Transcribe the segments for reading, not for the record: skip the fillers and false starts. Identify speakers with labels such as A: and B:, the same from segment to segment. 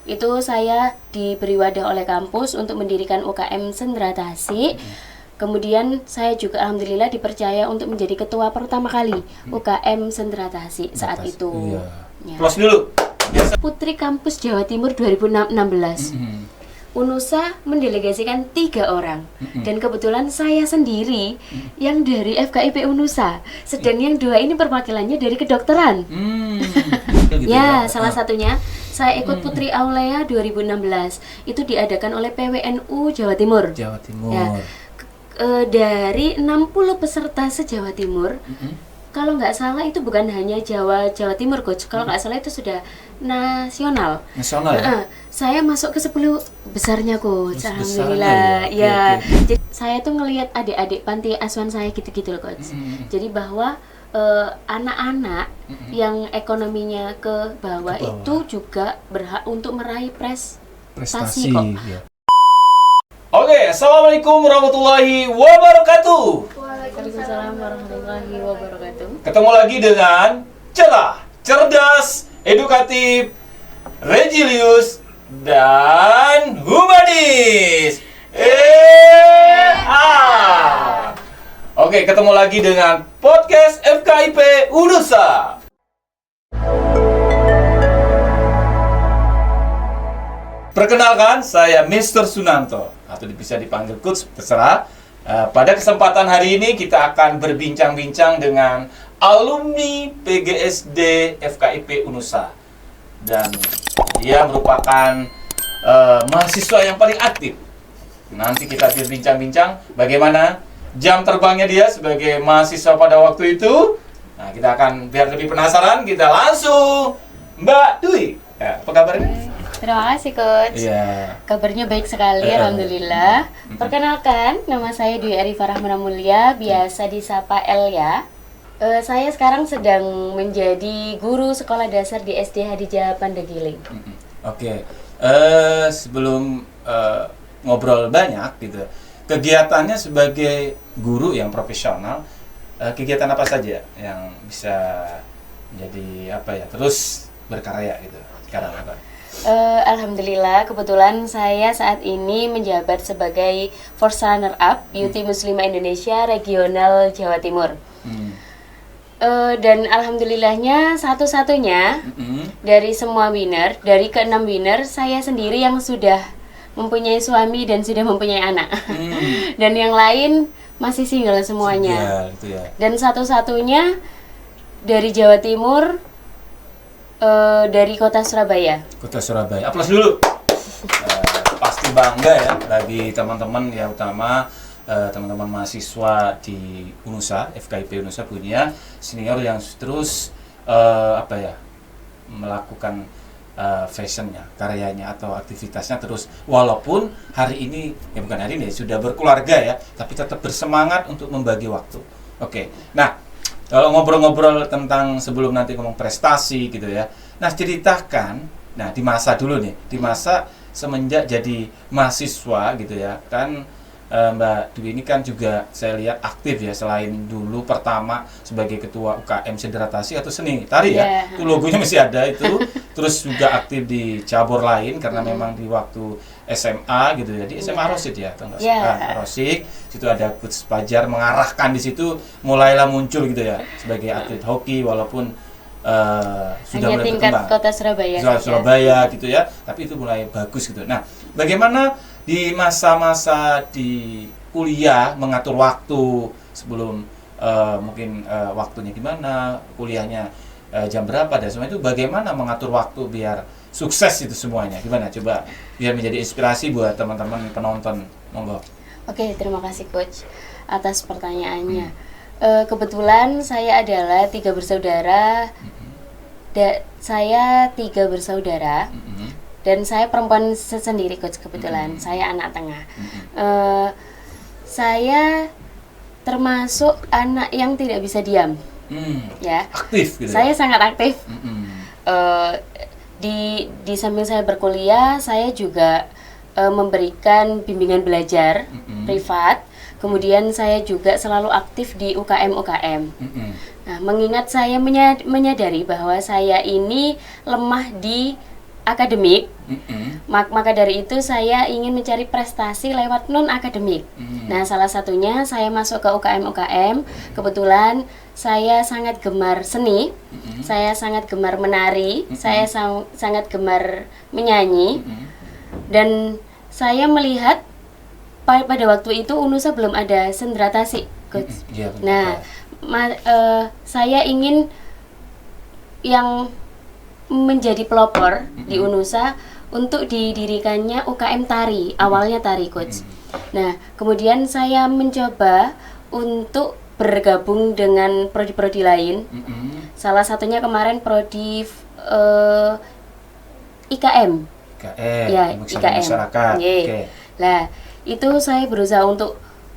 A: Itu saya diberi wadah oleh kampus untuk mendirikan UKM Sendera Tasik. Kemudian saya juga alhamdulillah dipercaya untuk menjadi ketua pertama kali UKM Sendera Tasik saat itu.
B: Ya. Plus dulu.
A: Putri Kampus Jawa Timur 2016. UNUSA mendelegasikan 3 orang dan kebetulan saya sendiri yang dari FKIP UNUSA, sedang yang 2 ini perwakilannya dari kedokteran.
B: Gitu
A: ya, salah satunya saya ikut Putri Aulia 2016. Itu diadakan oleh PWNU Jawa Timur.
B: Jawa Timur.
A: Ya, dari 60 peserta se-Jawa Timur. Kalau nggak salah itu bukan hanya Jawa Timur, Coach. Kalau nggak salah itu sudah nasional.
B: Nasional ya?
A: Saya masuk ke 10 besarnya, Coach.
B: Ya.
A: Alhamdulillah. Ya. Jadi saya tuh ngelihat adik-adik panti asuhan saya gitu-gitu loh, Coach. Jadi bahwa anak-anak yang ekonominya ke bawah itu juga berhak untuk meraih prestasi kok.
B: Ya. Oke, assalamualaikum warahmatullahi wabarakatuh.
A: Waalaikumsalam warahmatullahi wabarakatuh.
B: Ketemu lagi dengan cerah, cerdas, edukatif, religius, dan humanis. Oke, ketemu lagi dengan podcast FKIP UNUSA. Perkenalkan, saya Mr. Sunanto, atau bisa dipanggil Coach, terserah. Pada kesempatan hari ini kita akan berbincang-bincang dengan alumni PGSD FKIP UNUSA. Dan dia merupakan mahasiswa yang paling aktif. Nanti kita berbincang-bincang bagaimana jam terbangnya dia sebagai mahasiswa pada waktu itu. Nah, kita akan biar lebih penasaran, kita langsung Mbak Dwi. Ya, apa kabarnya?
A: Terima kasih, Coach.
B: Iya.
A: Kabarnya baik sekali, alhamdulillah. Perkenalkan, nama saya Dwi Arifah Rahmana Mulia, biasa disapa El ya. Saya sekarang sedang menjadi guru sekolah dasar di SD Hadijah Pandegiling.
B: Oke. Sebelum ngobrol banyak gitu, kegiatannya sebagai guru yang profesional, kegiatan apa saja yang bisa menjadi terus berkarya gitu sekarang apa?
A: Alhamdulillah, kebetulan saya saat ini menjabat sebagai First Runner Up Beauty Muslimah Indonesia Regional Jawa Timur. Dan alhamdulillahnya satu-satunya dari semua winner, dari ke-6 winner, saya sendiri yang sudah mempunyai suami dan sudah mempunyai anak. Dan yang lain masih single semuanya.
B: Gitu ya.
A: Dan satu-satunya dari Jawa Timur, dari kota Surabaya.
B: Kota Surabaya. Aplaus dulu. Pasti bangga ya bagi teman-teman ya, utama teman-teman mahasiswa di UNUSA, FKIP UNUSA punya senior yang terus melakukan fashionnya, karyanya atau aktivitasnya terus, walaupun hari ini bukan hari ini sudah berkeluarga ya, tapi tetap bersemangat untuk membagi waktu. Oke. Nah, kalau ngobrol-ngobrol tentang sebelum nanti ngomong prestasi gitu ya. Nah, ceritakan, di masa dulu nih, di masa semenjak jadi mahasiswa gitu ya. Kan Mbak Dwi ini kan juga saya lihat aktif ya, selain dulu pertama sebagai ketua UKM Sendera Tasik atau seni tari ya. Itu logonya masih ada itu. Terus juga aktif di cabur lain karena memang di waktu SMA gitu ya, di SMA Rosid ya, atau enggak Rosid, situ ada Coach Fajar mengarahkan di situ, mulailah muncul gitu ya sebagai atlet hoki, walaupun sudah mulai
A: tingkat
B: berkembang.
A: kota Surabaya.
B: Surabaya gitu ya, tapi itu mulai bagus gitu. Nah, bagaimana di masa-masa di kuliah mengatur waktu sebelum mungkin waktunya gimana, kuliahnya jam berapa dan semua itu, bagaimana mengatur waktu biar sukses itu semuanya, gimana? Coba biar menjadi inspirasi buat teman-teman penonton, monggo.
A: Oke, terima kasih Coach atas pertanyaannya. Kebetulan saya adalah 3 bersaudara. Saya 3 bersaudara dan saya perempuan sendiri, Coach. Kebetulan saya anak tengah. Saya termasuk anak yang tidak bisa diam. Ya,
B: aktif gitu.
A: Saya sangat aktif. Di samping saya berkuliah, saya juga memberikan bimbingan belajar privat. Kemudian saya juga selalu aktif di UKM. Nah, mengingat saya menyadari bahwa saya ini lemah di akademik. Maka dari itu saya ingin mencari prestasi lewat non akademik. Nah, salah satunya saya masuk ke UKM. Kebetulan saya sangat gemar seni, saya sangat gemar menari, saya sangat gemar menyanyi, dan saya melihat pada waktu itu UNUSA belum ada sendera tasik, Coach. Nah, saya ingin yang menjadi pelopor di UNUSA untuk didirikannya UKM tari, awalnya tari, Coach. Nah, kemudian saya mencoba untuk bergabung dengan prodi-prodi lain. Salah satunya kemarin prodi IKM. Ya, IKM.
B: Masyarakat.
A: Okay. Nah, itu saya berusaha untuk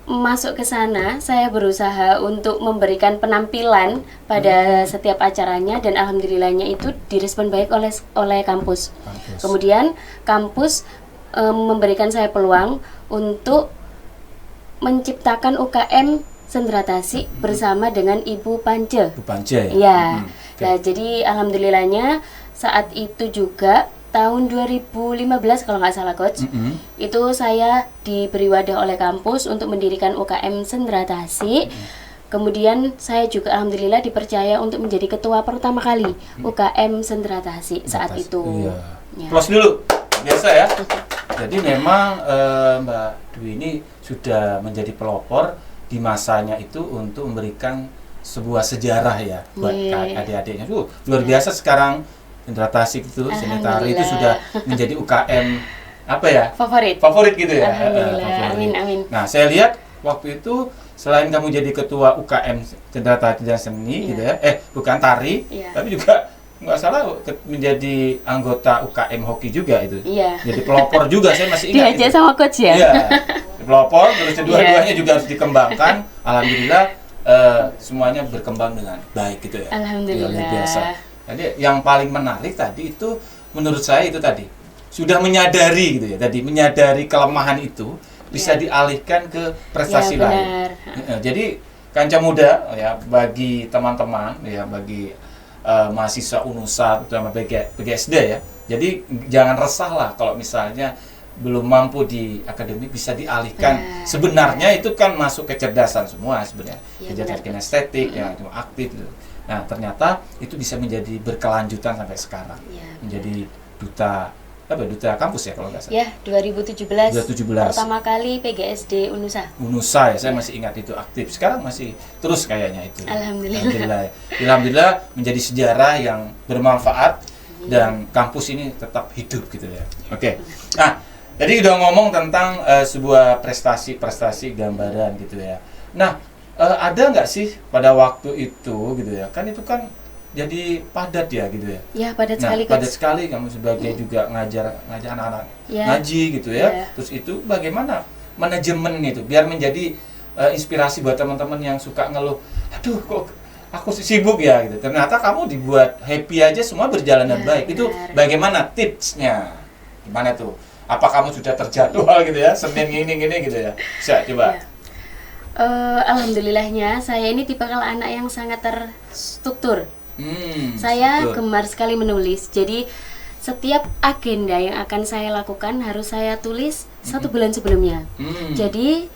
A: masuk ke sana, saya berusaha untuk memberikan penampilan pada setiap acaranya, dan alhamdulillahnya itu direspon baik oleh kampus. Kemudian kampus memberikan saya peluang untuk menciptakan UKM Sendera Tasik bersama dengan Ibu Pance.
B: Ibu Pance ya?
A: Iya. Nah, jadi alhamdulillahnya saat itu juga tahun 2015 kalau nggak salah, Coach, itu saya diberi wadah oleh kampus untuk mendirikan UKM Sendera Tasik. Kemudian saya juga alhamdulillah dipercaya untuk menjadi ketua pertama kali UKM Sendera Tasik saat itu.
B: Iya.
A: Ya.
B: Close dulu, biasa ya. Jadi memang Mbak Dwi ini sudah menjadi pelopor di masanya itu untuk memberikan sebuah sejarah ya buat adik-adiknya. Luar biasa sekarang. Sendera Tasik itu, seni tari itu sudah menjadi UKM apa ya? Favorit gitu ya.
A: Alhamdulillah. Amin.
B: Nah, saya lihat waktu itu selain kamu jadi ketua UKM Sendera Tari dan Seni gitu ya. Bukan tari, tapi juga nggak salah menjadi anggota UKM hoki juga itu.
A: Iya.
B: Jadi pelopor juga, saya masih ingat.
A: Diajak sama coach ya?
B: Iya. Pelopor, terus kedua-duanya juga harus dikembangkan. Alhamdulillah semuanya berkembang dengan baik gitu ya.
A: Alhamdulillah.
B: Luar biasa. Jadi yang paling menarik tadi itu menurut saya itu tadi sudah menyadari gitu ya, tadi menyadari kelemahan itu bisa dialihkan ke prestasi lain. Jadi Kanca Muda ya, bagi teman-teman ya, bagi mahasiswa UNUSA terutama PGSD ya. Jadi jangan resah lah kalau misalnya belum mampu di akademik, bisa dialihkan. Sebenarnya itu kan masuk kecerdasan semua sebenarnya. Kecerdasan kinestetik ya, cuma aktif gitu. Nah, ternyata itu bisa menjadi berkelanjutan sampai sekarang. Menjadi duta kampus ya kalau nggak salah.
A: Ya, 2017. Pertama kali PGSD UNUSA.
B: UNUSA ya, saya masih ingat itu aktif. Sekarang masih terus kayaknya itu.
A: Alhamdulillah
B: menjadi sejarah yang bermanfaat dan kampus ini tetap hidup gitu ya. Oke. Nah, tadi udah ngomong tentang sebuah prestasi gambaran gitu ya. Nah, ada nggak sih pada waktu itu gitu ya, kan itu kan jadi padat ya gitu ya.
A: Ya, padat sekali.
B: Padat sekali, kamu sebagai juga ngajar anak-anak ngaji gitu ya. Terus itu bagaimana manajemen itu biar menjadi inspirasi buat teman-teman yang suka ngeluh, aduh kok aku sibuk ya gitu. Ternyata kamu dibuat happy aja, semua berjalan dengan baik. Itu bagaimana tipsnya? Gimana tuh? Apa kamu sudah terjadwal gitu ya, Senin gini gitu ya? Bisa coba.
A: Alhamdulillahnya saya ini tipikal anak yang sangat terstruktur. Saya gemar sekali menulis. Jadi setiap agenda yang akan saya lakukan harus saya tulis 1 bulan sebelumnya. Jadi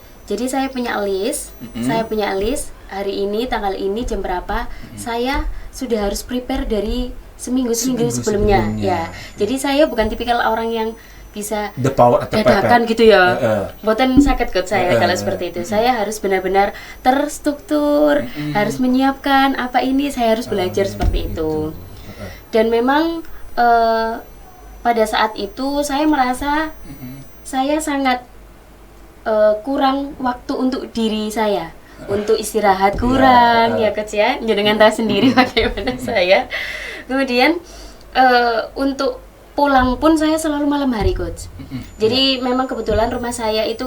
A: saya punya list. Saya punya list hari ini, tanggal ini, jam berapa. Saya sudah harus prepare dari seminggu sebelumnya. Ya. Jadi saya bukan tipikal orang yang bisa dadakan gitu ya. Buatan sakit kot saya kalau seperti itu. Saya harus benar-benar terstruktur, harus menyiapkan apa ini, saya harus belajar seperti itu. Dan memang pada saat itu saya merasa saya sangat kurang waktu untuk diri saya, untuk istirahat kurang ya coach ya. Dengan tahu sendiri bagaimana saya. Kemudian untuk pulang pun saya selalu malam hari, coach. Jadi memang kebetulan rumah saya itu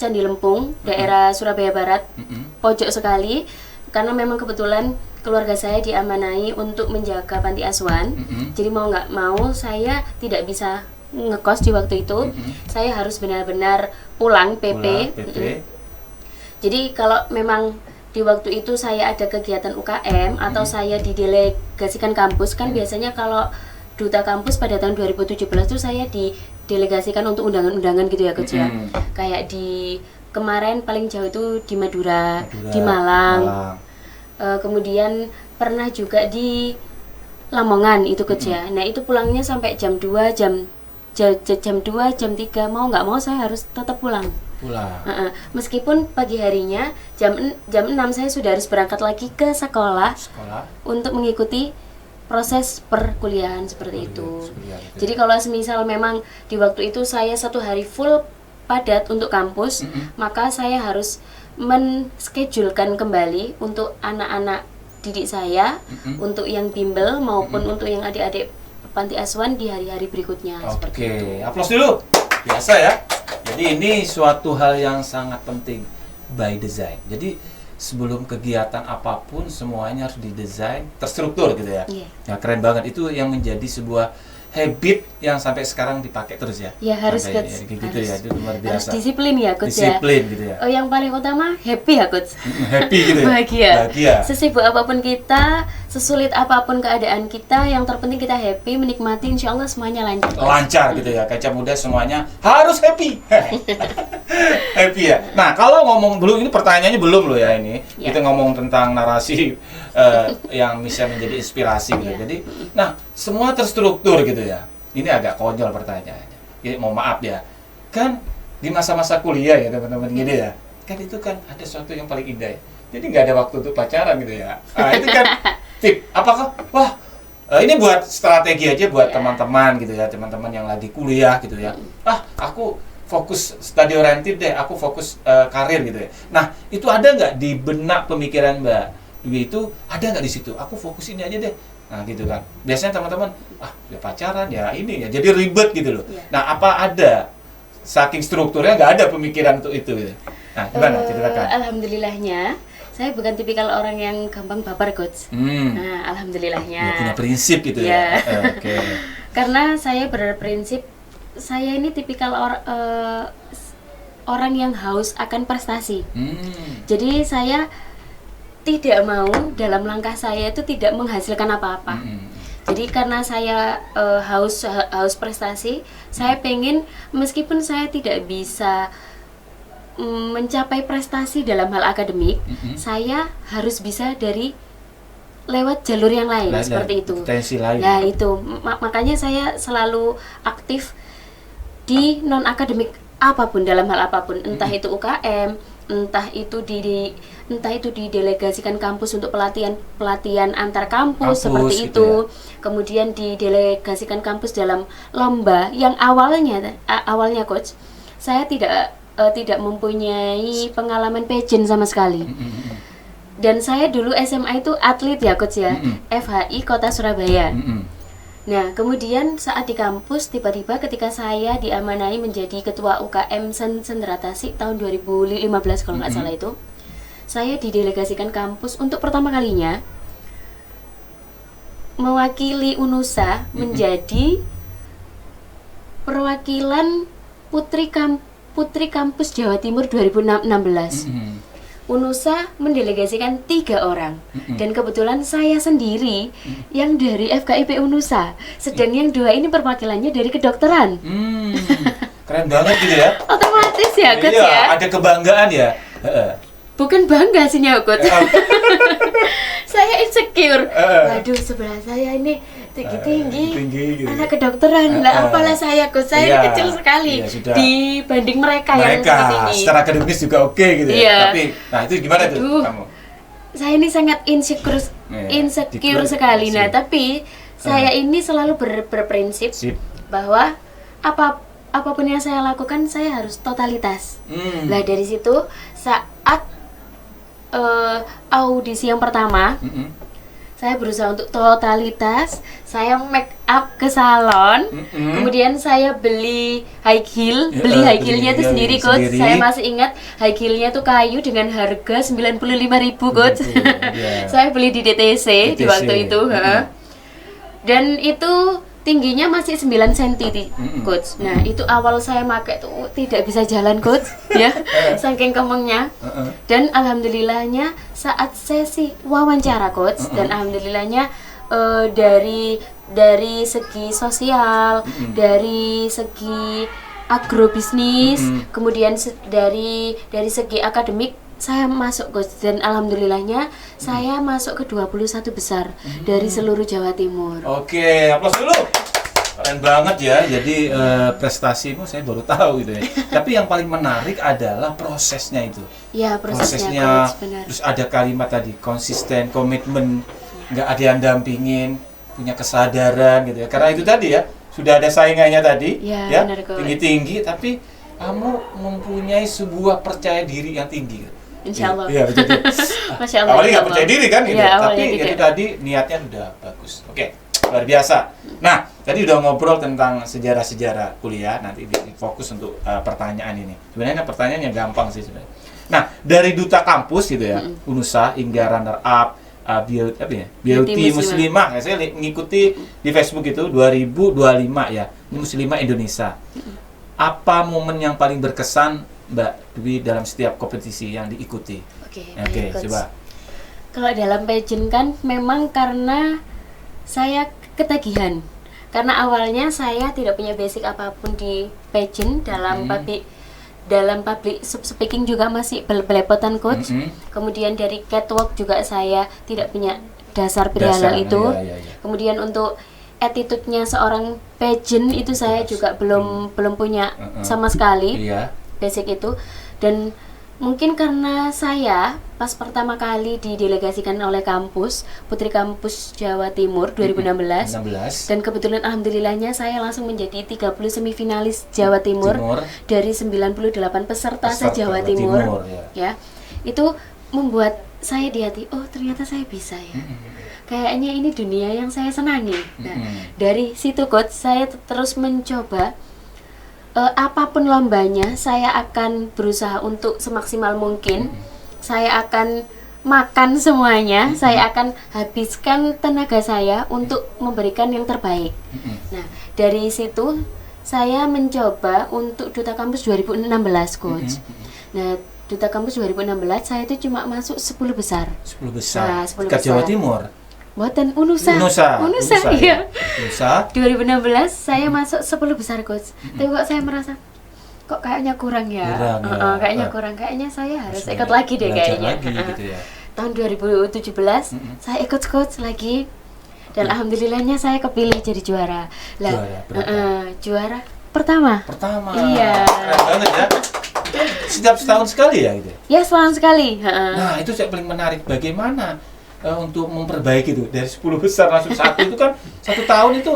A: Candi Lempung, daerah Surabaya Barat, pojok sekali. Karena memang kebetulan keluarga saya diamanai untuk menjaga panti asuhan. Jadi mau nggak mau saya tidak bisa ngekos di waktu itu. Saya harus benar-benar pulang PP. Jadi kalau memang di waktu itu saya ada kegiatan UKM atau saya didelegasikan kampus, kan biasanya kalau duta kampus pada tahun 2017 tuh saya didelegasikan untuk undangan-undangan gitu ya Coach ya. Kayak di kemarin paling jauh itu di Madura, di Malang. Kemudian pernah juga di Lamongan itu Coach ya. Nah, itu pulangnya sampai jam 2, jam 3 mau nggak mau saya harus tetap pulang. Meskipun pagi harinya jam 6 saya sudah harus berangkat lagi ke sekolah untuk mengikuti proses perkuliahan seperti itu. Jadi kalau semisal memang di waktu itu saya 1 hari full padat untuk kampus, maka saya harus menschedulekan kembali untuk anak-anak didik saya, untuk yang bimbel maupun untuk yang adik-adik panti asuhan di hari-hari berikutnya. Seperti itu.
B: Aplaus dulu. Biasa ya. Jadi ini suatu hal yang sangat penting by design. Jadi sebelum kegiatan apapun semuanya harus didesain terstruktur gitu ya. Ya keren banget, itu yang menjadi sebuah habit yang sampai sekarang dipakai terus ya.
A: Ya harus
B: gitu
A: harus,
B: ya, itu luar biasa.
A: Harus disiplin ya Coach
B: disiplin
A: ya.
B: Gitu ya.
A: Yang paling utama happy ya Coach.
B: Happy gitu ya.
A: Bahagia. Sesibuk apapun kita, sesulit apapun keadaan kita, yang terpenting kita happy, menikmati, insya Allah semuanya lancar.
B: Lancar gitu ya, kaca muda semuanya harus happy. Happy ya. Nah kalau ngomong belum, ini pertanyaannya belum loh ya ini. Kita ngomong tentang narasi yang bisa menjadi inspirasi gitu. Jadi, nah semua terstruktur gitu ya. Ini agak konyol pertanyaannya. Jadi mohon maaf ya. Kan di masa-masa kuliah ya teman-teman gini ya. Kan itu kan ada sesuatu yang paling indah ya. Jadi nggak ada waktu untuk pacaran gitu ya. Nah, itu kan tip. Apakah ini buat strategi aja buat teman-teman gitu ya, teman-teman yang lagi kuliah gitu ya. Aku fokus study oriented deh, aku fokus karir gitu ya. Nah, itu ada nggak di benak pemikiran Mbak Dwi itu, ada nggak di situ? Aku fokus ini aja deh. Nah, gitu kan. Biasanya teman-teman, ya pacaran ya ini ya, jadi ribet gitu loh. Nah, apa ada saking strukturnya nggak ada pemikiran untuk itu gitu. Nah, gimana ceritakan?
A: Alhamdulillahnya saya bukan tipikal orang yang gampang baper Coach. Nah, alhamdulillahnya.
B: Ya, punya prinsip gitu ya. Okay.
A: Karena saya berprinsip, saya ini tipikal orang yang haus akan prestasi. Jadi saya tidak mau dalam langkah saya itu tidak menghasilkan apa-apa. Jadi karena saya haus prestasi, saya pengen meskipun saya tidak bisa mencapai prestasi dalam hal akademik, saya harus bisa dari lewat jalur yang lain seperti itu. Nah itu makanya saya selalu aktif di non akademik apapun, dalam hal apapun, entah itu UKM, entah itu didelegasikan kampus untuk pelatihan antar kampus seperti itu ya. Kemudian didelegasikan kampus dalam lomba yang awalnya Coach, saya tidak mempunyai pengalaman pageant sama sekali. Dan saya dulu SMA itu atlet ya Coach ya, FHI Kota Surabaya. Nah, kemudian saat di kampus, tiba-tiba ketika saya diamanai menjadi ketua UKM Senderatasi tahun 2015 kalau nggak salah itu, saya didelegasikan kampus untuk pertama kalinya mewakili UNUSA menjadi perwakilan Putri Kampus Jawa Timur 2016. UNUSA mendelegasikan 3 orang dan kebetulan saya sendiri yang dari FKIP UNUSA, sedang yang 2 ini perwakilannya dari kedokteran.
B: Keren banget gitu ya.
A: Otomatis ya Coach ya.
B: Ada kebanggaan ya.
A: Bukan bangga sih Coach. Saya insecure. Waduh, sebelah saya ini tinggi gitu. Anak kedokteran, apalah saya Coach, saya kecil sekali dibanding mereka yang sangat tinggi.
B: Secara akademis juga oke gitu ya. Tapi, nah itu gimana tuh kamu?
A: Saya ini sangat insecure sekali. Nah, tapi saya ini selalu berprinsip bahwa apapun yang saya lakukan saya harus totalitas. Nah dari situ saat audisi yang pertama, saya berusaha untuk totalitas. Saya make up ke salon, kemudian saya beli high heel, high heelnya itu sendiri Coach. Saya masih ingat high heelnya tuh kayu dengan harga 95.000 Coach. Saya beli di DTC di waktu itu, dan itu tingginya masih 9 cm Coach. Nah itu awal saya pakai tuh tidak bisa jalan Coach ya, saking kemengnya. Dan alhamdulillahnya saat sesi wawancara Coach, dan alhamdulillahnya dari dari segi sosial, dari segi agrobisnis, kemudian dari segi akademik saya masuk Coach, dan alhamdulillahnya saya masuk ke 21 besar dari seluruh Jawa Timur.
B: Oke, aplaus dulu. Keren banget ya. Jadi prestasimu saya baru tahu gitu ya. Tapi yang paling menarik adalah prosesnya itu.
A: Ya, prosesnya Coach, benar.
B: Terus ada kalimat tadi, konsisten, komitmen, nggak ada yang dampingin, punya kesadaran gitu ya. Karena itu tadi ya, sudah ada saingannya tadi, ya tinggi-tinggi, tapi kamu mempunyai sebuah percaya diri yang tinggi.
A: Insya Allah.
B: Iya, betul.
A: Masya Allah.
B: Awalnya nggak percaya diri kan, gitu.
A: Ya,
B: Tapi itu tadi niatnya sudah bagus. Oke, luar biasa. Nah, tadi udah ngobrol tentang sejarah-sejarah kuliah. Nanti fokus untuk pertanyaan ini. Sebenarnya pertanyaannya gampang sih sebenarnya. Nah, dari duta kampus gitu ya, UNUSA hingga runner up, Beauty Muslimah. Saya ngikuti di Facebook itu 2025 ya, Muslimah Indonesia. Apa momen yang paling berkesan Mbak Dwi dalam setiap kompetisi yang diikuti? Oke, coba.
A: Kalau dalam pageant kan memang karena saya ketagihan. Karena awalnya saya tidak punya basic apapun di pageant, dalam public speaking juga masih belepotan Coach. Kemudian dari catwalk juga saya tidak punya dasar perihal itu. Kemudian untuk attitude-nya seorang pageant itu saya juga belum punya sama sekali. Basic itu. Dan mungkin karena saya pas pertama kali didelegasikan oleh kampus Putri Kampus Jawa Timur 2016 dan kebetulan alhamdulillahnya saya langsung menjadi 30 semifinalis Jawa Timur dari 98 peserta se-Jawa Timur ya. Itu membuat saya di hati, oh ternyata saya bisa ya. Kayaknya ini dunia yang saya senangi. Nah, dari situ Coach saya terus mencoba apapun lombanya, saya akan berusaha untuk semaksimal mungkin. Saya akan makan semuanya, saya akan habiskan tenaga saya untuk memberikan yang terbaik. Nah, dari situ saya mencoba untuk Duta Kampus 2016, Coach. Nah, Duta Kampus 2016 saya itu cuma masuk 10 besar. 10 besar. Nah, 10 besar.
B: Jawa Timur.
A: Buatan UNUSA, iya. UNUSA 2016 saya masuk 10 besar Coach. Tapi kok saya merasa kok kayaknya kurang ya. Kayaknya saya harus ikut lagi deh kayaknya.
B: Gitu ya.
A: Tahun 2017 saya ikut Coach lagi. Dan alhamdulillahnya saya kepilih jadi juara. Juara pertama. Iya.
B: Keren banget ya. Setiap setahun sekali ya gitu.
A: Ya, setahun sekali.
B: Nah, itu yang paling menarik. Bagaimana untuk memperbaiki itu dari 10 besar langsung satu itu kan 1 tahun itu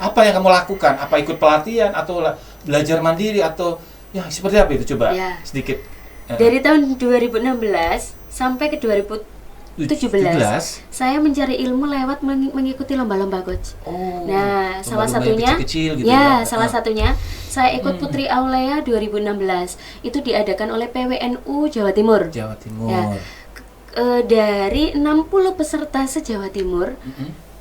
B: apa yang kamu lakukan? Apa ikut pelatihan atau belajar mandiri atau ya seperti apa itu coba sedikit?
A: Dari tahun 2016 sampai ke 2017 saya mencari ilmu lewat mengikuti lomba-lomba Coach. Nah, salah satunya
B: kecil-kecil gitu
A: salah satunya saya ikut Putri Aulia 2016. Itu diadakan oleh PWNU Jawa Timur. Ya. Dari 60 peserta se-Jawa Timur,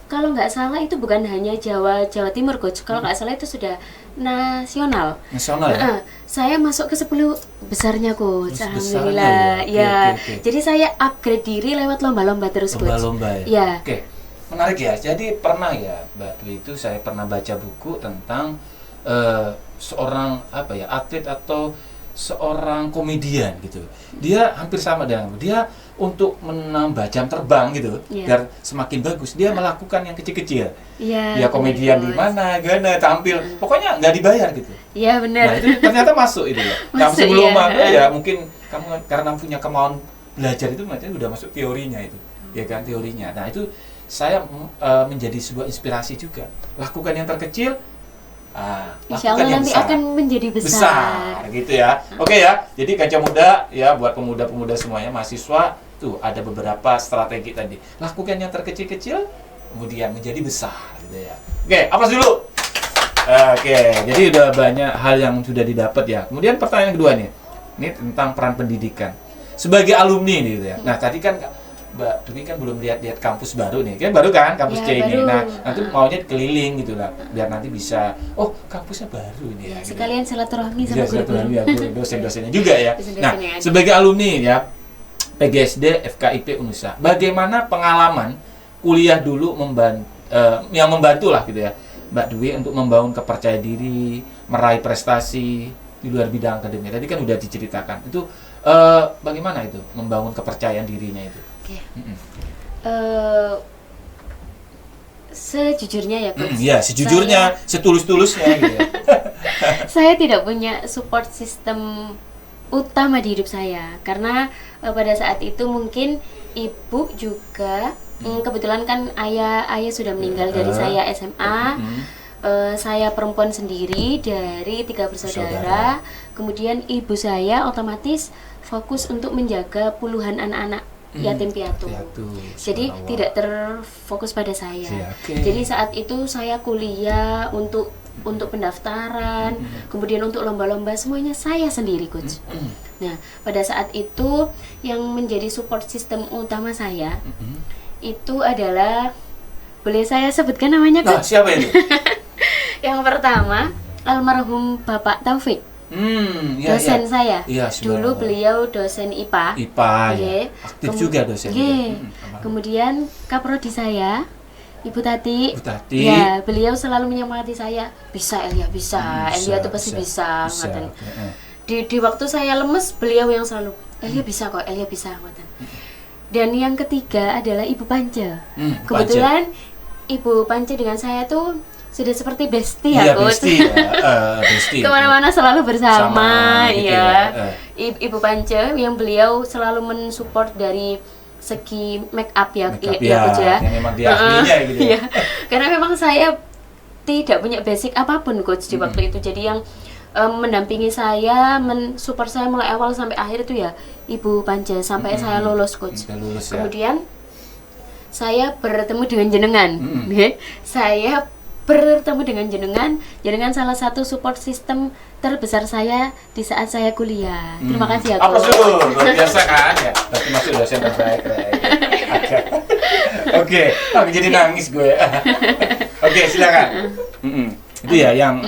A: kalau nggak salah itu bukan hanya Jawa Timur Coach, kalau nggak salah itu sudah nasional ya? Saya masuk ke 10 besarnya Coach, alhamdulillah ya. Jadi saya upgrade diri lewat lomba-lomba terus Coach.
B: Lomba-lomba ya? Oke, menarik ya. Jadi pernah ya Mbak Dwi itu saya pernah baca buku tentang seorang atlet atau seorang komedian gitu. Dia hampir sama dengan dia untuk menambah jam terbang gitu biar semakin bagus dia melakukan yang kecil-kecil. Dia komedian di mana, gana tampil, pokoknya nggak dibayar gitu.
A: Iya benar.
B: Nah, itu ternyata masuk itu ya. Nah, sebelum ya mungkin kamu karena punya kemauan belajar itu berarti udah masuk teorinya itu. Ya kan teorinya. Nah, itu saya menjadi sebuah inspirasi juga. Lakukan yang terkecil,
A: Insya Allah nanti akan menjadi besar
B: gitu ya. Oke ya, jadi Kaca Muda ya buat pemuda-pemuda semuanya, mahasiswa tuh ada beberapa strategi tadi. Lakukan yang terkecil-kecil, kemudian menjadi besar gitu ya. Oke, apa dulu? Oke, jadi udah banyak hal yang sudah didapat ya. Kemudian pertanyaan kedua nih, ini tentang peran pendidikan sebagai alumni nih gitu ya. Nah tadi kan Mbak Dwi kan belum lihat kampus baru nih, kan baru kan kampus C ini. Nah nanti maunya keliling gitu lah, biar nanti bisa, oh kampusnya baru ini ya.
A: Sekalian silaturahmi sama
B: guru-guru, dosen-dosennya juga ya. Nah sebagai alumni ya PGSD FKIP UNUSA, bagaimana pengalaman kuliah dulu yang membantu lah gitu ya Mbak Dwi untuk membangun kepercayaan diri, meraih prestasi di luar bidang akademik. Tadi kan udah diceritakan. Itu bagaimana itu membangun kepercayaan dirinya itu?
A: Oke. Sejujurnya ya Coach.
B: Ya, sejujurnya, setulus-tulusnya gitu ya.
A: Saya tidak punya support system utama di hidup saya karena pada saat itu mungkin ibu juga kebetulan kan ayah sudah meninggal dari saya SMA. Saya perempuan sendiri dari 3 bersaudara. Kemudian ibu saya otomatis fokus untuk menjaga puluhan anak-anak yatim piatu. Jadi tidak terfokus pada saya. Jadi saat itu saya kuliah untuk pendaftaran, kemudian untuk lomba-lomba semuanya saya sendiri Coach. Nah, pada saat itu yang menjadi support system utama saya itu adalah, boleh saya sebutkan namanya Coach?
B: Nah, siapa itu?
A: Yang pertama, almarhum Bapak Taufik. Dosen saya. Dulu beliau dosen IPA.
B: Ya. Aktif juga dosen.
A: Kemudian kaprodi saya, Ibu Tati. Ya, beliau selalu menyemangati saya. Bisa Elia, bisa. Elia tuh pasti bisa. Di waktu saya lemes, beliau yang selalu, Elia bisa kok, Elia bisa. Dan yang ketiga adalah Ibu Panca. Kebetulan Ibu Panca dengan saya tuh sudah seperti bestie ya, Coach.
B: Bestie.
A: Kemana-mana selalu bersama,
B: gitu
A: ya. Ibu Panca yang beliau selalu mensupport dari segi make up ya, Coach ya.
B: Yang memang dia ahlinya gitu ya.
A: Karena memang saya tidak punya basic apapun Coach di waktu itu. Jadi yang mendampingi saya, mensupport saya mulai awal sampai akhir itu ya Ibu Panca sampai saya lulus Coach. Kemudian saya bertemu dengan jenengan. Saya bertemu dengan jenengan salah satu support system terbesar saya di saat saya kuliah. Terima kasih ya Coach.
B: Apa tuh? Luar biasa kan ya. Tapi masih dosen terbaik. Oke, jadi nangis gue. Oke, silakan. Itu ya yang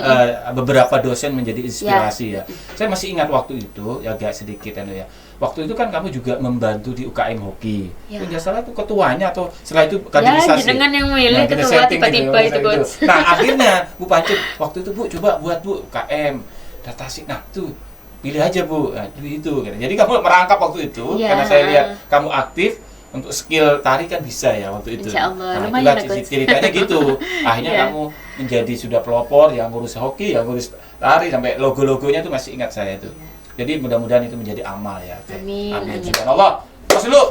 B: beberapa dosen menjadi inspirasi ya. Saya masih ingat waktu itu ya, agak sedikit ya. Waktu itu kan kamu juga membantu di UKM hoki. Itu nggak salah tuh ketuanya atau setelah itu kaderisasi.
A: Ya, jenengan yang milih ketua tiba-tiba itu Coach.
B: Nah, akhirnya Bu Panci waktu itu Bu coba buat Bu UKM datasi. Nah, tuh pilih aja Bu. Nah, itu gitu. Jadi kamu merangkap waktu itu karena saya lihat kamu aktif. Untuk skill tari kan bisa ya waktu itu.
A: Insya Allah,
B: nah,
A: lumayan
B: ceritanya gitu. Akhirnya kamu menjadi sudah pelopor yang ngurus hoki, yang ngurus tari, sampai logo-logonya tuh masih ingat saya tuh. Jadi mudah-mudahan itu menjadi amal ya.
A: Amin.
B: Subhanallah. Terus dulu.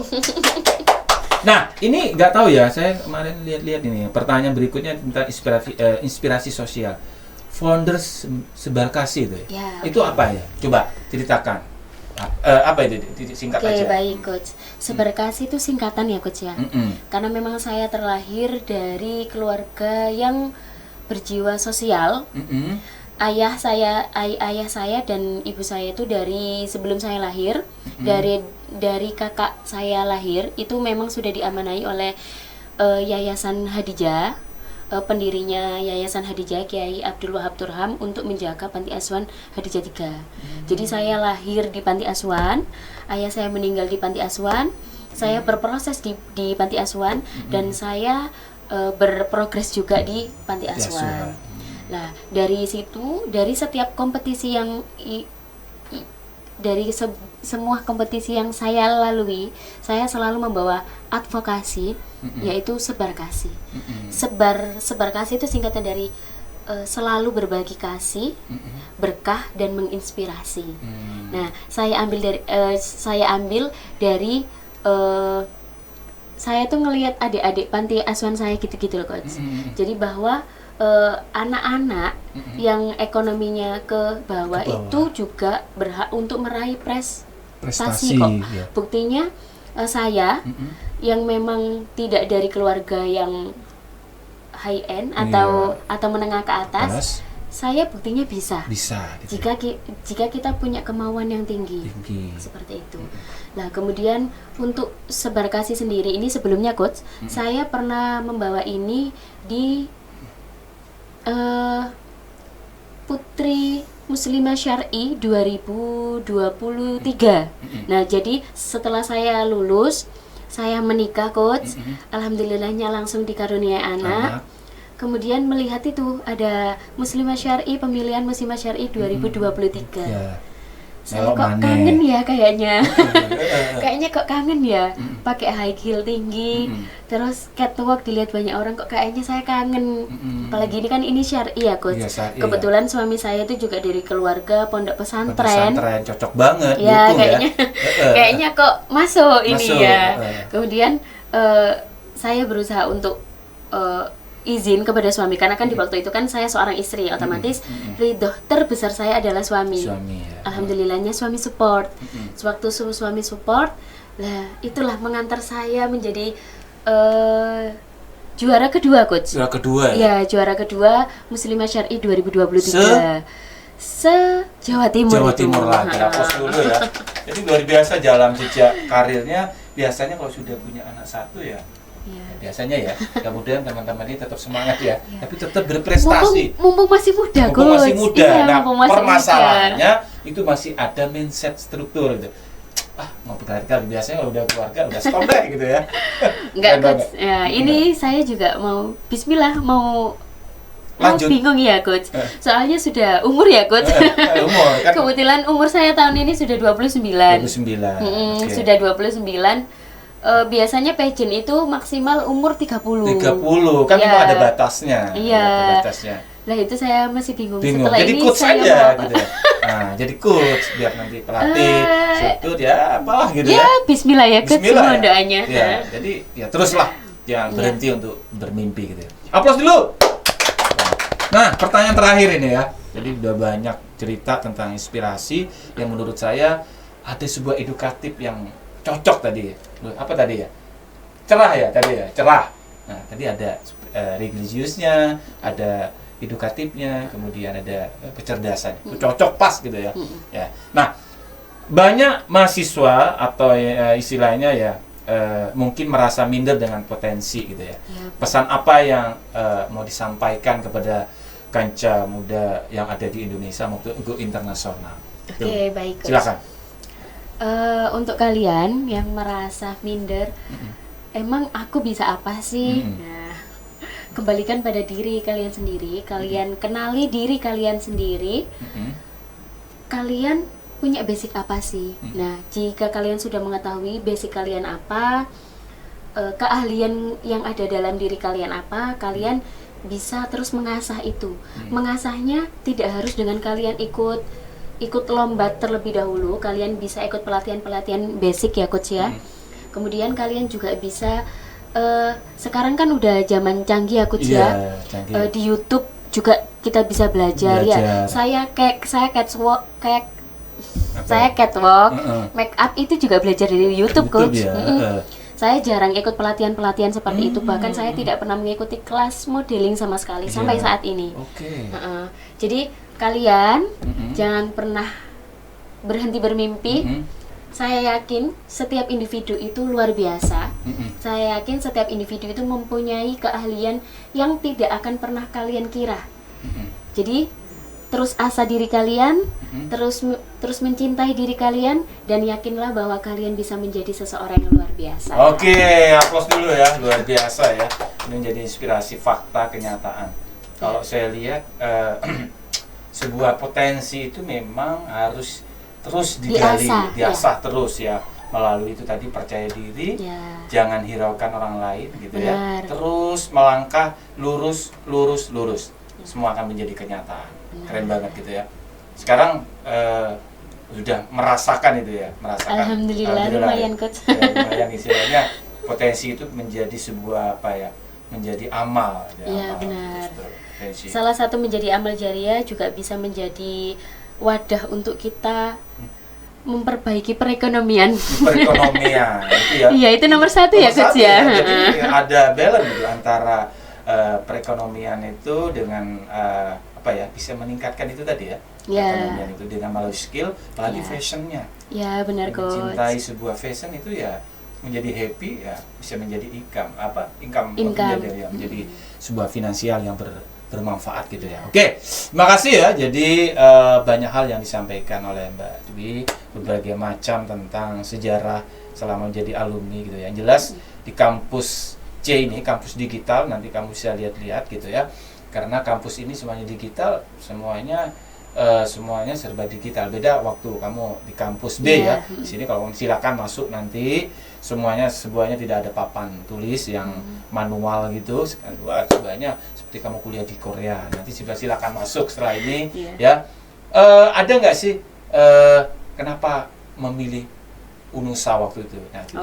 B: Nah, ini nggak tahu ya, saya kemarin lihat-lihat ini. Pertanyaan berikutnya tentang inspirasi sosial. Founders Sebar Kasih itu ya. Itu apa ya? Coba ceritakan. Apa itu singkat aja.
A: Oke, baik Coach. Sebar Kasih itu singkatan ya Coach ya. Karena memang saya terlahir dari keluarga yang berjiwa sosial. Ayah saya dan ibu saya itu dari sebelum saya lahir, dari kakak saya lahir itu memang sudah diamanai oleh Yayasan Hadijah. Pendirinya Yayasan Hadijah Kiai Abdul Wahab Turham untuk menjaga Panti Asuhan Hadijah 3. Jadi saya lahir di Panti Asuhan, ayah saya meninggal di Panti Asuhan, saya berproses di Panti Asuhan dan saya berprogres juga di Panti Asuhan. Nah, dari situ, dari setiap kompetisi yang semua kompetisi yang saya lalui, saya selalu membawa advokasi, yaitu sebar kasih. Sebar kasih itu singkatan dari selalu berbagi kasih, berkah dan menginspirasi. Nah, saya ambil dari saya tuh ngelihat adik-adik panti asuhan saya gitu-gitu loh Coach. Jadi bahwa anak-anak yang ekonominya ke bawah itu juga berhak untuk meraih prestasi kok. Buktinya saya yang memang tidak dari keluarga yang high end atau menengah ke atas, saya buktinya bisa gitu. Jika kita punya kemauan yang tinggi. Seperti itu. Nah, kemudian untuk sebar kasih sendiri ini sebelumnya Coach, saya pernah membawa ini di Putri Muslimah Syar'i 2023. Nah, jadi setelah saya lulus, saya menikah, Coach. Alhamdulillahnya langsung dikaruniai anak. Kemudian melihat itu ada Muslimah Syar'i, pemilihan Muslimah Syar'i 2023. Saya kok kangen ya kayaknya. Kayaknya kok kangen ya pakai high heel tinggi. Terus catwalk dilihat banyak orang, kok kayaknya saya kangen. Apalagi ini kan ini syar'i ya, Coach. Kebetulan suami saya itu juga dari keluarga pondok pesantren.
B: Cocok banget.
A: Ya, kayaknya kayaknya kok masuk ini ya. Kemudian saya berusaha untuk izin kepada suami, karena kan di waktu itu kan saya seorang istri, otomatis ridho terbesar saya adalah suami.
B: Ya.
A: Alhamdulillahnya suami support. Sewaktu suami support, lah itulah mengantar saya menjadi juara kedua, Coach.
B: Juara kedua
A: ya? Ya, juara kedua Muslimah Syar'i 2023 se-Jawa Timur.
B: Jawa Timur lah, Pos dulu ya. Jadi luar biasa jalan jejak karirnya. Biasanya kalau sudah punya anak satu ya, biasanya ya, mudah-mudahan teman-teman ini tetap semangat ya, tapi tetap berprestasi.
A: Mumpung masih muda,
B: mumpung masih muda.
A: Iya,
B: Nah, permasalahannya itu masih ada mindset struktur gitu. Mau berkali-kali, biasanya kalau udah keluarga udah stop deh gitu ya.
A: Enggak, Coach. Ya, ini saya juga mau bismillah mau
B: lanjut.
A: Bingung ya, Coach. Soalnya sudah umur ya, Coach.
B: Umur kan.
A: Kebetulan umur saya tahun ini sudah 29. Okay. Sudah 29. Biasanya pageant itu maksimal umur 30
B: kan ya. Itu ada batasnya.
A: Iya.
B: Ada batasnya.
A: Lah itu saya masih bingung. Setelah
B: jadi
A: ini
B: coach
A: saya
B: aja gitu ya. Nah, jadi coach biar nanti pelatih, struktur ya apalah gitu ya.
A: Ya, bismillah ya, Coach, semua doanya.
B: Ya, jadi ya teruslah. Jangan berhenti untuk bermimpi gitu ya. Aplaus dulu. Nah, pertanyaan terakhir ini ya. Jadi udah banyak cerita tentang inspirasi yang menurut saya ada sebuah edukatif yang cocok tadi. Apa tadi ya? Cerah ya tadi ya, cerah. Nah, tadi ada religiusnya, ada edukatifnya, kemudian ada kecerdasan. Itu cocok pas gitu ya. Ya. Nah, banyak mahasiswa atau istilahnya ya mungkin merasa minder dengan potensi gitu ya. Pesan apa yang mau disampaikan kepada kancah muda yang ada di Indonesia maupun go internasional?
A: Oke, baik, Coach.
B: Silakan.
A: Untuk kalian yang merasa minder, emang aku bisa apa sih? Nah, kembalikan pada diri kalian sendiri. Kalian kenali diri kalian sendiri. Kalian punya basic apa sih? Nah, jika kalian sudah mengetahui basic kalian apa, keahlian yang ada dalam diri kalian apa, kalian bisa terus mengasah itu. Mengasahnya tidak harus dengan kalian ikut lomba terlebih dahulu. Kalian bisa ikut pelatihan basic ya, Coach ya. Kemudian kalian juga bisa sekarang kan udah zaman canggih ya, Coach ya. Di YouTube juga kita bisa belajar. Ya. Saya catwalk, make up itu juga belajar dari YouTube, Coach. Saya jarang ikut pelatihan seperti itu. Bahkan saya tidak pernah mengikuti kelas modeling sama sekali sampai saat ini. Jadi kalian jangan pernah berhenti bermimpi. Saya yakin setiap individu itu luar biasa. Saya yakin setiap individu itu mempunyai keahlian yang tidak akan pernah kalian kira. Jadi terus asah diri kalian, terus mencintai diri kalian, dan yakinlah bahwa kalian bisa menjadi seseorang yang luar biasa.
B: Oke, aplaus dulu ya, luar biasa ya. Ini menjadi inspirasi, fakta, kenyataan. Kalau saya lihat sebuah potensi itu memang harus terus digali, diasah terus ya. Melalui itu tadi percaya diri, jangan hiraukan orang lain gitu ya. Terus melangkah lurus. Semua akan menjadi kenyataan. Keren banget gitu ya. Sekarang sudah merasakan itu ya,
A: Alhamdulillah lumayan, Coach.
B: Lumayan istilahnya potensi itu menjadi sebuah apa ya? Menjadi amal.
A: Ya, benar. Salah satu menjadi amal jariah juga bisa menjadi wadah untuk kita memperbaiki perekonomian.
B: Itu ya.
A: Iya, itu nomor satu ya, Coach ya.
B: Jadi ada balance gitu antara perekonomian itu dengan apa ya, bisa meningkatkan itu tadi ya, perekonomian itu dengan melalui skill, apalagi fashionnya.
A: Ya, benar, Coach.
B: Mencintai sebuah fashion itu ya menjadi happy ya, bisa menjadi income. Menjadi sebuah finansial yang bermanfaat gitu ya. Oke, terima kasih ya. Jadi banyak hal yang disampaikan oleh Mbak Dwi, berbagai macam tentang sejarah selama menjadi alumni gitu ya. Yang jelas di kampus C ini, kampus digital, nanti kamu bisa lihat-lihat gitu ya. Karena kampus ini semuanya digital, semuanya serba digital. Beda waktu kamu di kampus B ya. Di sini kalau silakan masuk nanti semuanya tidak ada papan tulis yang manual gitu. Semuanya seperti kamu kuliah di Korea. Nanti silakan masuk setelah ini ya. Ada nggak sih kenapa memilih UNUSA waktu itu? Nah, itu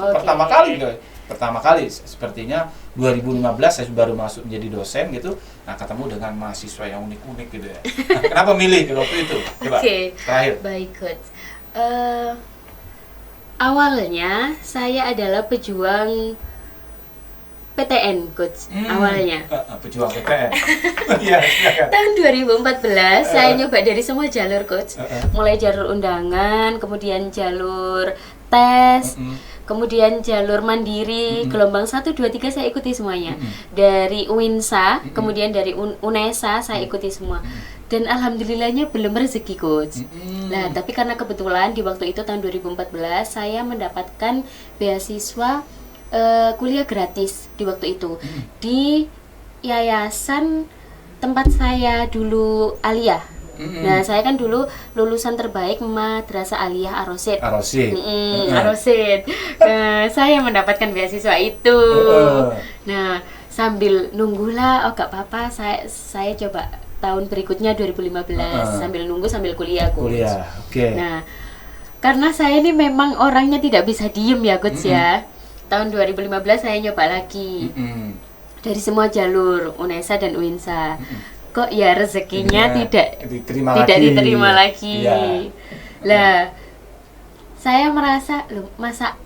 B: pertama kali sepertinya 2015 saya baru masuk menjadi dosen gitu. Nah, ketemu dengan mahasiswa yang unik-unik gitu ya. Nah, kenapa milih waktu itu? Coba terakhir.
A: Baik, Coach. Awalnya saya adalah pejuang PTN, Coach. Awalnya.
B: Pejuang PTN. Iya, silakan.
A: Tahun 2014 saya nyoba dari semua jalur, Coach. Mulai jalur undangan, kemudian jalur tes, kemudian jalur mandiri, gelombang 1, 2, 3 saya ikuti semuanya. Dari UINSA, kemudian dari UNESA saya ikuti semua. Dan alhamdulillahnya belum rezeki, Coach. Nah, tapi karena kebetulan di waktu itu tahun 2014 saya mendapatkan beasiswa kuliah gratis di waktu itu di yayasan tempat saya dulu aliyah. Nah, saya kan dulu lulusan terbaik Madrasah Aliyah Ar-Rasyid. Ar-Rasyid. Saya mendapatkan beasiswa itu. Nah, sambil nunggulah, oh gak apa-apa, saya coba tahun berikutnya 2015 sambil nunggu sambil kuliah, Coach.
B: Oke.
A: Nah, karena saya ini memang orangnya tidak bisa diem ya, Coach ya. Tahun 2015 saya nyoba lagi dari semua jalur UNESA dan UINSA. Kok ya rezekinya tidak diterima lagi. Lah, saya merasa loh, masa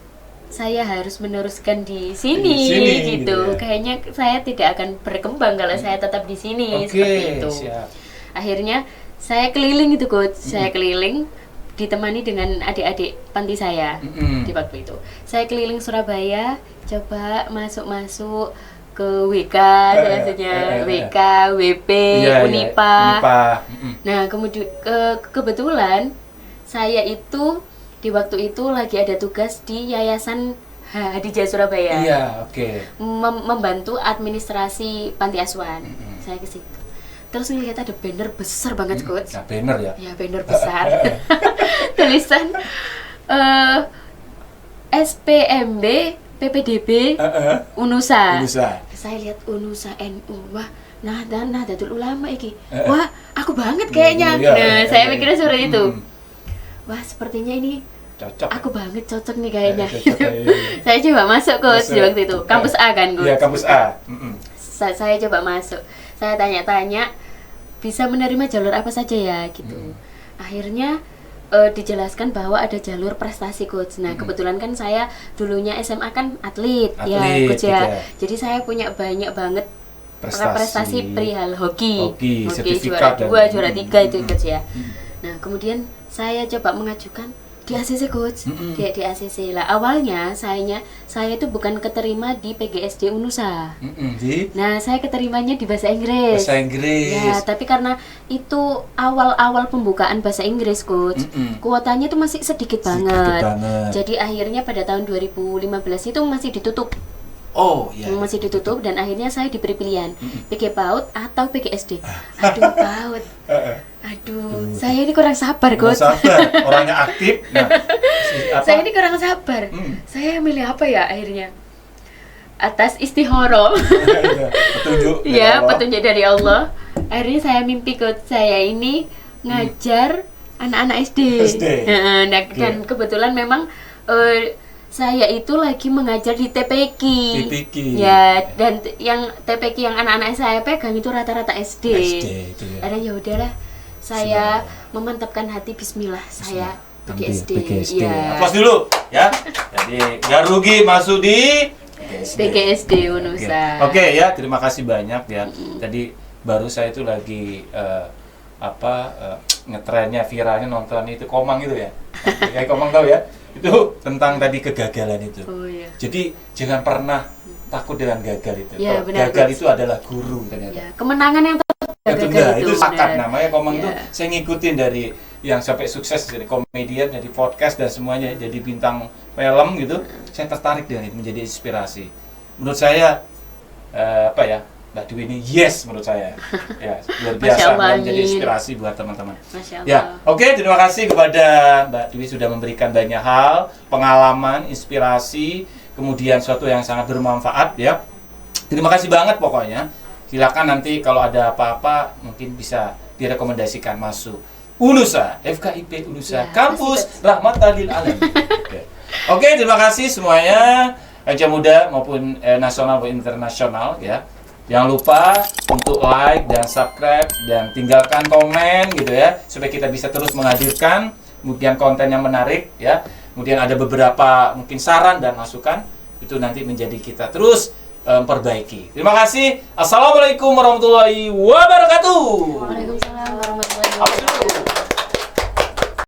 A: saya harus meneruskan di sini gitu. Kayaknya saya tidak akan berkembang kalau saya tetap di sini seperti itu. Akhirnya saya keliling itu, Coach. Saya keliling ditemani dengan adik-adik panti saya di waktu itu. Saya keliling Surabaya, coba masuk ke WK, biasanya WK, WP, Unipa. Nah, kemudian kebetulan saya itu di waktu itu lagi ada tugas di Yayasan Hadijah Surabaya. Membantu administrasi panti asuhan. Saya ke situ. Terus ngelihat ada banner besar banget, Coach.
B: Banner ya?
A: Ya, banner besar. Tulisan SPMB PPDB UNUSA. Saya lihat UNUSA NU. Wah, Nahdlatul Ulama iki. Wah, aku banget kayaknya. Saya mikirnya seperti itu. Wah, sepertinya ini
B: cocok.
A: Aku banget cocok nih kayaknya. Saya coba masuk, Coach, di waktu itu. Kampus A kan, Coach?
B: Iya, kampus A.
A: Saya coba masuk. Saya tanya-tanya bisa menerima jalur apa saja ya gitu. Akhirnya dijelaskan bahwa ada jalur prestasi, Coach. Nah, kebetulan kan saya dulunya SMA kan atlet ya, Coach ya. Jadi saya punya banyak banget prestasi perihal hoki
B: sertifikat
A: juara 2, juara 3 itu, Coach ya. Nah, kemudian saya coba mengajukan di ACC, Coach. Di ACC lah. Awalnya saya itu bukan keterima di PGSD UNUSA. Nah, saya keterimanya di bahasa Inggris. Ya, tapi karena itu awal-awal pembukaan bahasa Inggris, Coach. Kuotanya itu masih sedikit banget. Jadi akhirnya pada tahun 2015 itu masih ditutup. Masih ditutup dan akhirnya saya diberi pilihan PG PAUD atau PGSD. Aduh, PAUD. Aduh, saya ini kurang sabar, Coach.
B: Orangnya aktif. Nah,
A: saya ini kurang sabar. Saya milih apa ya akhirnya? Atas istihoro. Petunjuk dari Allah. Akhirnya saya mimpi, Coach, saya ini ngajar anak-anak SD. Dan kebetulan memang saya itu lagi mengajar di TPQ. Ya, dan yang TPQ yang anak-anak saya pegang itu rata-rata SD. Itu ya. Ada ya udahlah, saya memantapkan hati bismillah saya PGSD.
B: Ya. Aplaus dulu ya. Jadi nggak rugi masuk di
A: PGSD UNUSA.
B: Oke ya, terima kasih banyak ya. Tadi baru saya itu lagi ngetrennya, viralnya nonton itu Komang itu ya. Kayak Komang tahu ya? Itu tentang tadi kegagalan itu. Jadi jangan pernah takut dengan gagal itu.
A: Ya, benar,
B: gagal itu adalah guru ternyata.
A: Ya, kemenangan yang
B: Ketunda itu sakat
A: bener.
B: namanya Komeng
A: Iya.
B: tuh saya ngikutin dari yang sampai sukses jadi komedian, jadi podcast dan semuanya, jadi bintang film gitu. Saya tertarik dengan itu, menjadi inspirasi. Menurut saya apa ya, Mbak Dwi ini yes menurut saya. Ya, luar biasa
A: Masya Allah,
B: menjadi
A: amin.
B: inspirasi buat teman-teman.
A: Masya Allah.
B: Ya, oke, terima kasih kepada Mbak Dwi sudah memberikan banyak hal, pengalaman, inspirasi, kemudian suatu yang sangat bermanfaat ya. Terima kasih banget pokoknya. Silakan nanti kalau ada apa-apa mungkin bisa direkomendasikan masuk UNUSA, FKIP UNUSA,
A: Ya,
B: Kampus Rahmatan lil Alamin. Oke, terima kasih semuanya, Aja Muda maupun nasional maupun internasional ya. Jangan lupa untuk like dan subscribe dan tinggalkan komen gitu ya, supaya kita bisa terus menghadirkan kemudian konten yang menarik ya. Kemudian ada beberapa mungkin saran dan masukan, itu nanti menjadi kita terus perbaiki. Terima kasih. Assalamualaikum warahmatullahi wabarakatuh.
A: Waalaikumsalam.